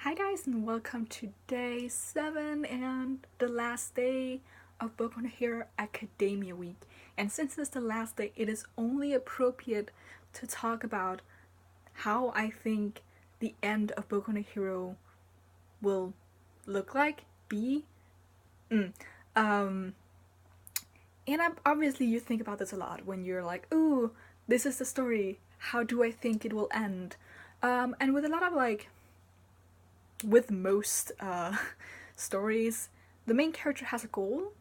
Hi guys and welcome to day 7 and the last day of Boku no Hero Academia Week. And since it's the last day, it is only appropriate to talk about how I think the end of Boku no Hero will look like, be. And obviously you think about this a lot when you're like, ooh, this is the story, how do I think it will end? And with a lot of with most stories, the main character has a goal,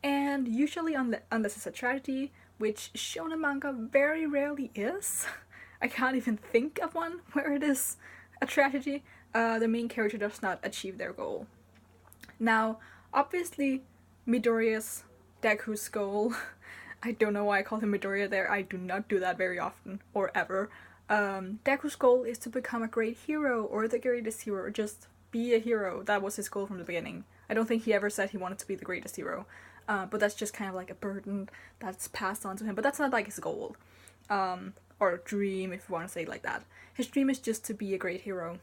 and usually, unless it's a tragedy, which shonen manga very rarely is, I can't even think of one where it is a tragedy, the main character does not achieve their goal. Now, obviously, Midoriya's Deku's goal, I don't know why I call him Midoriya there, I do not do that very often, or ever. Deku's goal is to become a great hero, or the greatest hero, or just be a hero. That was his goal from the beginning. I don't think he ever said he wanted to be the greatest hero. But that's just kind of like a burden that's passed on to him. But that's not like his goal. Or dream, if you want to say it like that. His dream is just to be a great hero.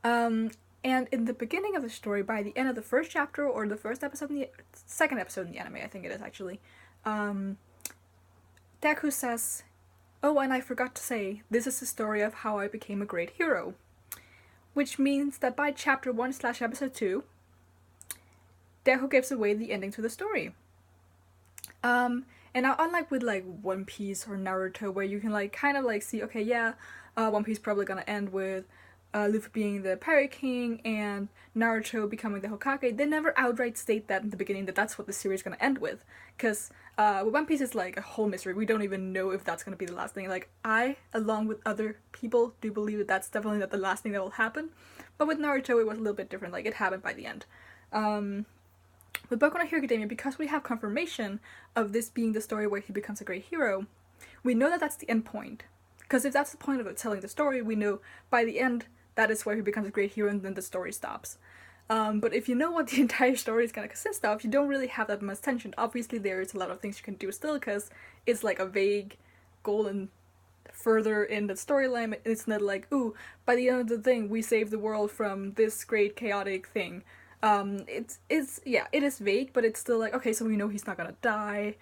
And in the beginning of the story, by the end of the first chapter, or the first episode, second episode in the anime, I think it is actually, Deku says, "Oh, and I forgot to say, this is the story of how I became a great hero." Which means that by chapter 1/episode 2, Deku gives away the ending to the story. And now, unlike with One Piece or Naruto, where you can kind of see, okay, yeah, One Piece probably gonna end with Luffy being the Pirate King and Naruto becoming the Hokage, they never outright state that in the beginning that that's what the series is gonna end with. Because with One Piece, it's a whole mystery. We don't even know if that's gonna be the last thing. I, along with other people, do believe that that's definitely not the last thing that will happen. But with Naruto, it was a little bit different. It happened by the end. With Boku no Hero Academia, because we have confirmation of this being the story where he becomes a great hero, we know that that's the end point. Because if that's the point of telling the story, we know by the end that is where he becomes a great hero and then the story stops. But if you know what the entire story is going to consist of, you don't really have that much tension. Obviously, there's a lot of things you can do still because it's a vague goal and further in the storyline. It's not ooh, by the end of the thing, we save the world from this great chaotic thing. It is vague, but it's still okay, so we know he's not gonna die.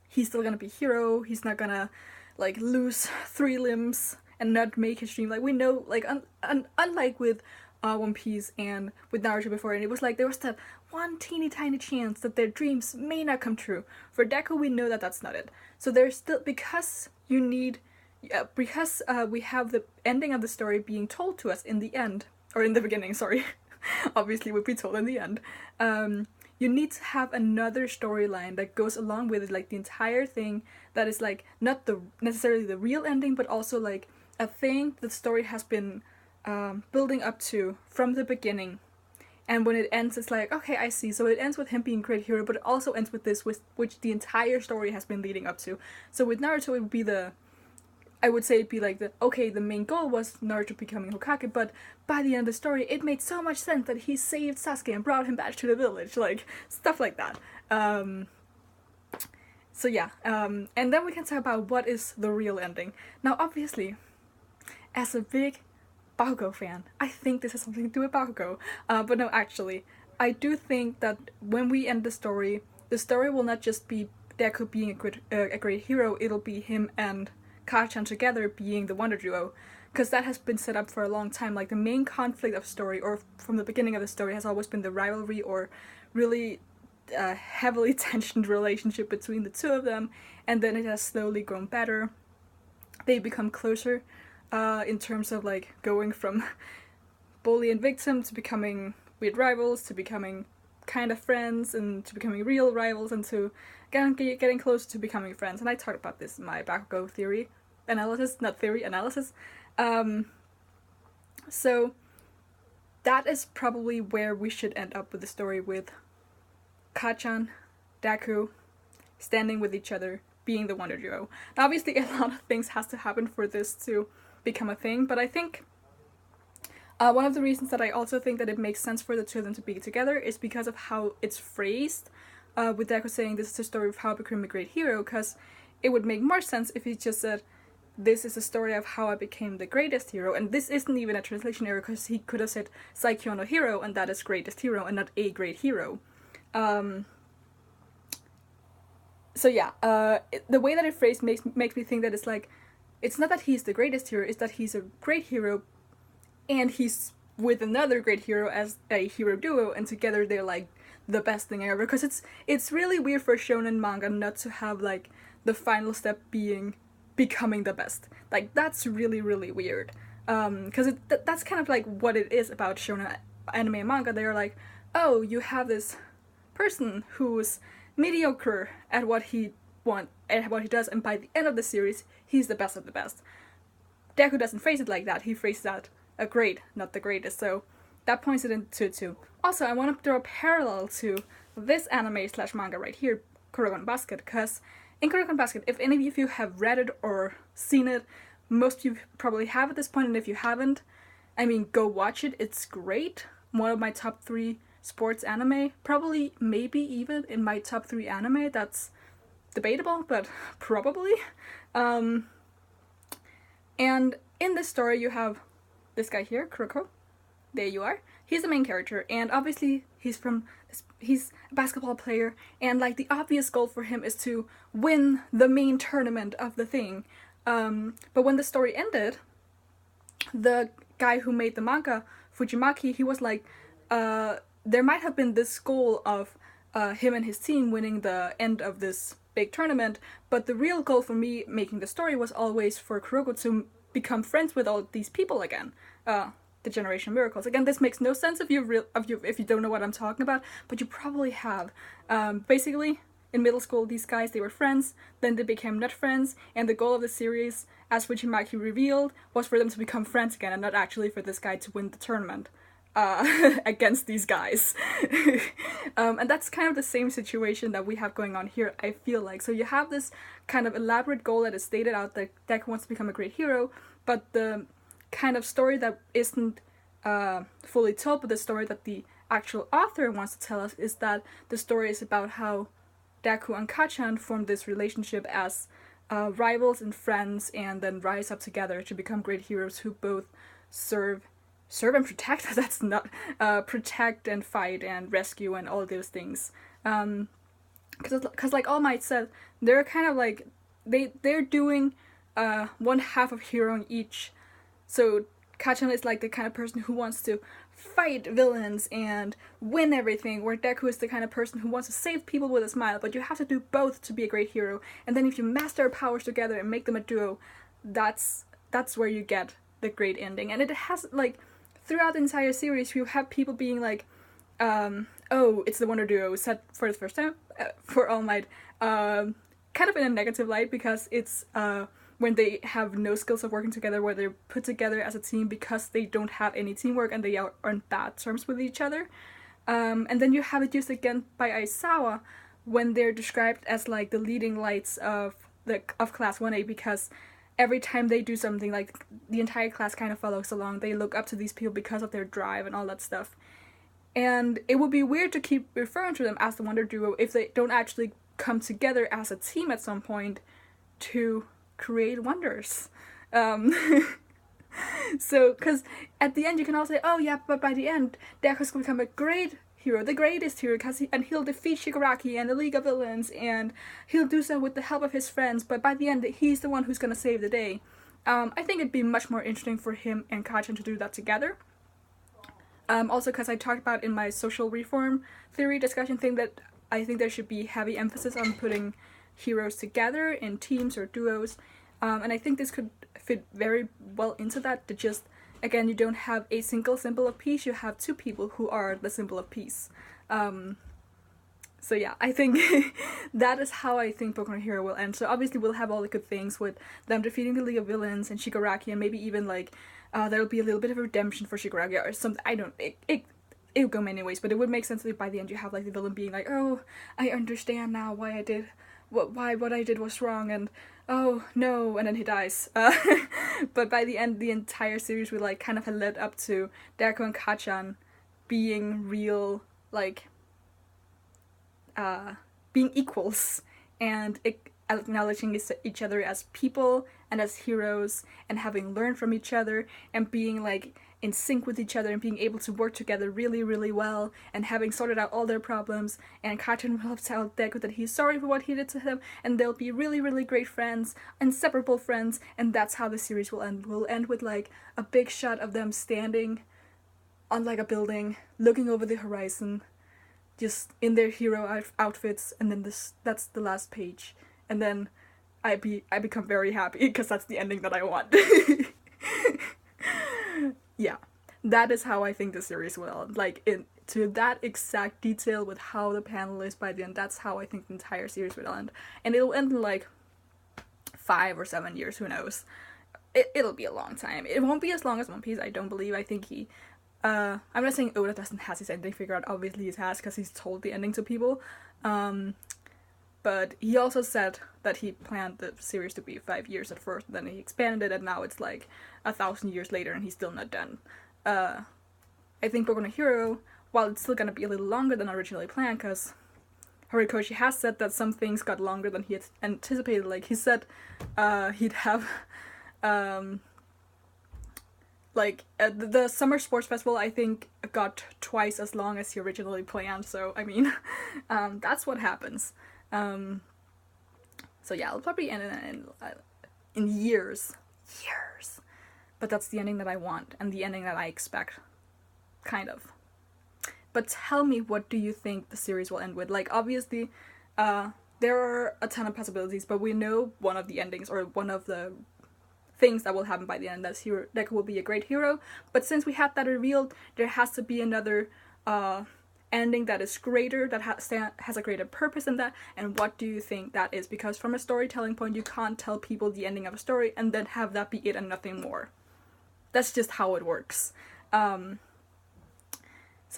He's still gonna be hero. He's not gonna lose 3 limbs and not make his dream. We know, unlike with One Piece and with Naruto before, and it was there was that one teeny tiny chance that their dreams may not come true. For Deku, we know that that's not it. So there's still, because we have the ending of the story being told to us in the end, or in the beginning, sorry. Obviously would be told in the end. You need to have another storyline that goes along with it, the entire thing that is not necessarily the real ending, but also a thing the story has been building up to from the beginning. And when it ends, it's okay, I see. So it ends with him being a great hero, but it also ends with this, which the entire story has been leading up to. So with Naruto, it would be I would say it'd be the main goal was Naruto becoming Hokage, but by the end of the story, it made so much sense that he saved Sasuke and brought him back to the village, stuff like that. So yeah, and then we can talk about what is the real ending. Now, obviously, as a big Bakugo fan, I think this has something to do with Bakugo, but no, actually, I do think that when we end the story will not just be Deku being a great hero, it'll be him and Kachan together being the Wonder Duo, because that has been set up for a long time. The main conflict of story, or from the beginning of the story, has always been the rivalry or really heavily tensioned relationship between the two of them, and then it has slowly grown better. They become closer in terms of going from bully and victim to becoming weird rivals, to becoming kind of friends, and to becoming real rivals, and to getting close to becoming friends. And I talked about this in my Bakugo analysis. So that is probably where we should end up with the story, with Kachan, Deku standing with each other, being the Wonder Duo. Now, obviously, a lot of things has to happen for this to become a thing, but I think one of the reasons that I also think that it makes sense for the two of them to be together is because of how it's phrased, with Deku saying this is the story of how I became a great hero, because it would make more sense if he just said, this is a story of how I became the greatest hero, and this isn't even a translation error because he could have said Saikyo no hero, and that is greatest hero and not a great hero. So yeah, the way that it phrased makes me think that it's like, it's not that he's the greatest hero, it's that he's a great hero, and he's with another great hero as a hero duo, and together they're like the best thing ever. Because it's really weird for shonen manga not to have like the final step being becoming the best. Like, that's really, really weird. Because that's kind of like what it is about shonen anime and manga. They're like, oh, you have this person who's mediocre at what he does, and by the end of the series, he's the best of the best. Deku doesn't phrase it like that. He phrases that a great, not the greatest. So that points it into it too. Also, I want to draw a parallel to this anime slash manga right here, Kuroko no Basket, because in Kuroko no Basket, if any of you have read it or seen it, most of you probably have at this point, and if you haven't, I mean, go watch it. It's great. One of my top 3 sports anime, probably, maybe even in my top 3 anime. That's debatable, but probably. And in this story, you have this guy here, Kuroko. There you are. He's the main character, and obviously he's a basketball player, and like the obvious goal for him is to win the main tournament of the thing. But when the story ended, the guy who made the manga, Fujimaki, he was like, there might have been this goal of him and his team winning the end of this big tournament, but the real goal for me making the story was always for Kuroko to become friends with all these people again. The Generation Miracles. Again, this makes no sense if you don't know what I'm talking about, but you probably have. Basically, in middle school, these guys, they were friends, then they became not friends, and the goal of the series, as Fujimaki revealed, was for them to become friends again, and not actually for this guy to win the tournament against these guys. And that's kind of the same situation that we have going on here, I feel like. So you have this kind of elaborate goal that is stated out that Deku wants to become a great hero, but the kind of story that isn't fully told, but the story that the actual author wants to tell us is that the story is about how Deku and Kachan formed this relationship as rivals and friends, and then rise up together to become great heroes who both serve and protect. That's not protect and fight and rescue and all those things. Because like All Might said, they're kind of like they're doing one half of heroing each. So Kachan is like the kind of person who wants to fight villains and win everything, where Deku is the kind of person who wants to save people with a smile, but you have to do both to be a great hero. And then if you master your powers together and make them a duo, that's where you get the great ending. And it has, like, throughout the entire series, you have people being like, oh, it's the Wonder Duo, said for the first time, for All Might, kind of in a negative light, because it's, when they have no skills of working together, where they're put together as a team because they don't have any teamwork and they are on bad terms with each other. And then you have it used again by Aizawa when they're described as like the leading lights of class 1A, because every time they do something, like the entire class kind of follows along. They look up to these people because of their drive and all that stuff. And it would be weird to keep referring to them as the Wonder Duo if they don't actually come together as a team at some point to create wonders. So, because at the end you can all say, oh yeah, but by the end Deku's gonna become a great hero, the greatest hero, and he'll defeat Shigaraki and the League of Villains, and he'll do so with the help of his friends, but by the end he's the one who's gonna save the day. I think it'd be much more interesting for him and Kachan to do that together. Also because I talked about in my social reform theory discussion thing that I think there should be heavy emphasis on putting heroes together in teams or duos, and I think this could fit very well into that. To just, again, you don't have a single symbol of peace, you have two people who are the symbol of peace. So yeah, I think that is how I think Boku no Hero will end. So obviously we'll have all the good things with them defeating the League of Villains and Shigaraki, and maybe even like there'll be a little bit of redemption for Shigaraki or something. I don't, it would go many ways, but it would make sense that by the end you have like the villain being like, oh, I understand now why I did what I did was wrong, and oh no, and then he dies. But by the end, the entire series would like kind of have led up to Deku and Kachan being real, like being equals, and acknowledging each other as people and as heroes, and having learned from each other, and being like in sync with each other, and being able to work together really, really well, and having sorted out all their problems. And Kaiten will tell Deku that he's sorry for what he did to him, and they'll be really, really great friends, inseparable friends, and that's how the series will end. We'll end with like a big shot of them standing on like a building, looking over the horizon, just in their hero outfits, and then that's the last page. And then I become very happy, because that's the ending that I want. Yeah, that is how I think the series will end. Like, to that exact detail with how the panel is by the end, that's how I think the entire series will end. And it'll end in like 5 or 7 years, who knows. It'll be a long time. It won't be as long as One Piece, I don't believe. I think I'm not saying Oda doesn't have his ending figured out, obviously he has, because he's told the ending to people. But he also said that he planned the series to be 5 years at first, then he expanded it, and now it's like 1,000 years later, and he's still not done. I think Boku no Hero, while it's still gonna be a little longer than originally planned, because Horikoshi has said that some things got longer than he had anticipated. Like, he said he'd have the Summer Sports Festival, I think, got twice as long as he originally planned, so, I mean, that's what happens. So yeah, it'll probably end in years. But that's the ending that I want, and the ending that I expect, kind of. But tell me, what do you think the series will end with? Like, obviously, there are a ton of possibilities, but we know one of the endings, or one of the things that will happen by the end, that's Deku will be a great hero. But since we had that revealed, there has to be another ending that is greater, that has a greater purpose in that. And what do you think that is? Because from a storytelling point, you can't tell people the ending of a story and then have that be it and nothing more. That's just how it works. So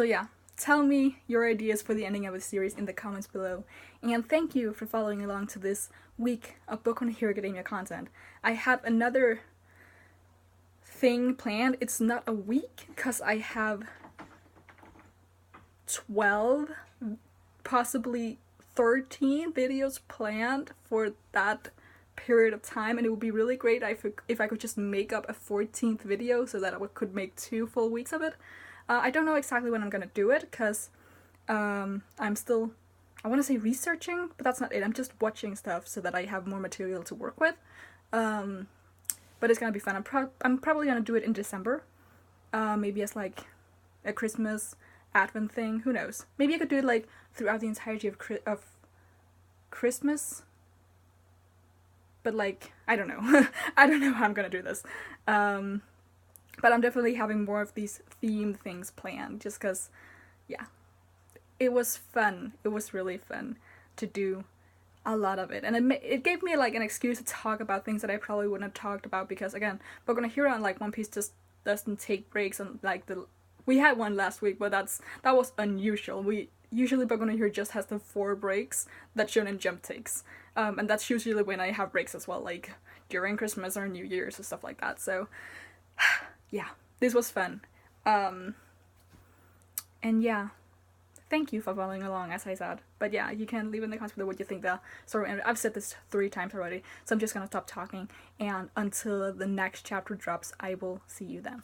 yeah, tell me your ideas for the ending of the series in the comments below. And thank you for following along to this week of Boku no Hero Academia content. I have another thing planned. It's not a week, because I have 12, possibly 13 videos planned for that period of time, and it would be really great if I could just make up a 14th video so that I could make 2 full weeks of it. I don't know exactly when I'm gonna do it, because I'm still, I want to say researching, but that's not it. I'm just watching stuff so that I have more material to work with. But it's gonna be fun. I'm probably gonna do it in December, maybe as like a Christmas Advent thing. Who knows? Maybe I could do it like throughout the entirety of Christmas. But like, I don't know. I don't know how I'm gonna do this. But I'm definitely having more of these themed things planned, just because, yeah, it was fun. It was really fun to do a lot of it, and it gave me like an excuse to talk about things that I probably wouldn't have talked about, because again, Boku no Hero and like One Piece just doesn't take breaks, and like we had one last week, but that was unusual. Usually Boku no Hero just has the 4 breaks that Shonen Jump takes, and that's usually when I have breaks as well, like during Christmas or New Year's or stuff like that. So yeah, this was fun, and yeah, thank you for following along, as I said. But yeah, you can leave in the comments below what you think the story ended. I've said this 3 times already, so I'm just gonna stop talking, and until the next chapter drops, I will see you then.